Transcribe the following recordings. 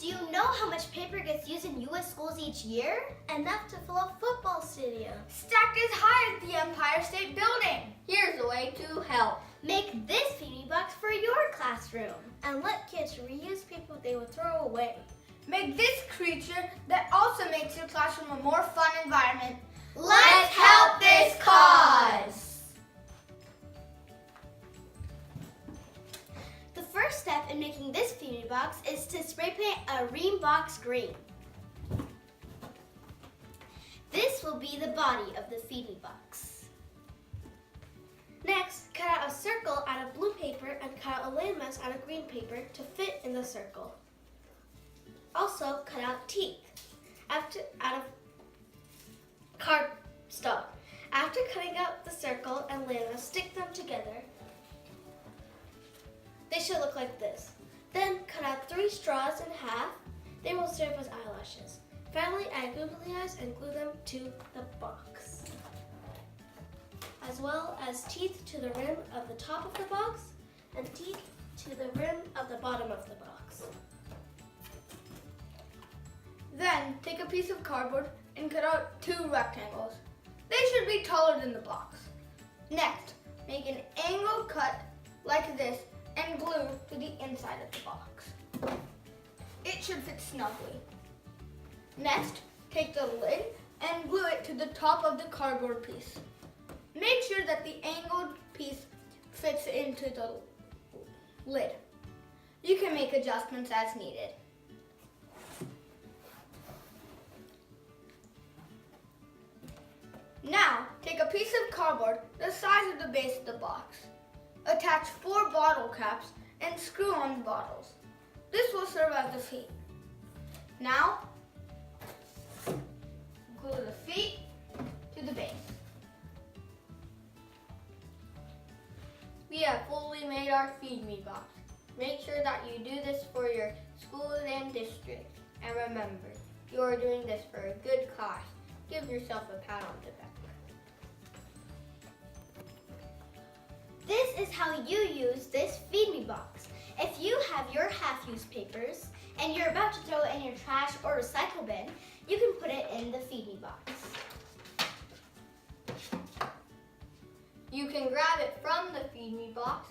Do you know how much paper gets used in U.S. schools each year? Enough to fill a football stadium. Stacked as high as the Empire State Building. Here's a way to help. Make this Feed Me box for your classroom. And let kids reuse paper they would throw away. Make this creature that also makes your classroom a more fun environment. Let's help this cause! The first step in making this Feed Me box is to spray paint a ream box green. This will be the body of the Feed Me box. Next, cut out a circle out of blue paper and cut out a landmass out of green paper to fit in the circle. Also, cut out teeth out of cardstock. After cutting out the circle and landmass, stick them together. They should look like this. Then cut out 3 straws in half. They will serve as eyelashes. Finally, add googly eyes and glue them to the box, as well as teeth to the rim of the top of the box and teeth to the rim of the bottom of the box. Then take a piece of cardboard and cut out 2 rectangles. They should be taller than the box. Next, make an angle cut like this and glue to the inside of the box. It should fit snugly. Next, take the lid and glue it to the top of the cardboard piece. Make sure that the angled piece fits into the lid. You can make adjustments as needed. Now, take a piece of cardboard the size of the base of the box. Attach 4 bottle caps and screw on the bottles. This will serve as the feet. Now, glue the feet to the base. We have fully made our Feed Me box. Make sure that you do this for your school and district. And remember, you are doing this for a good cause. Give yourself a pat on the back. This is how you use this Feed Me box. If you have your half-used papers and you're about to throw it in your trash or recycle bin, you can put it in the Feed Me box. You can grab it from the Feed Me box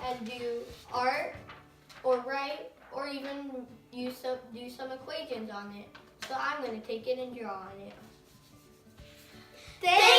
and do art or write or even do some equations on it. So I'm going to take it and draw on it. Thank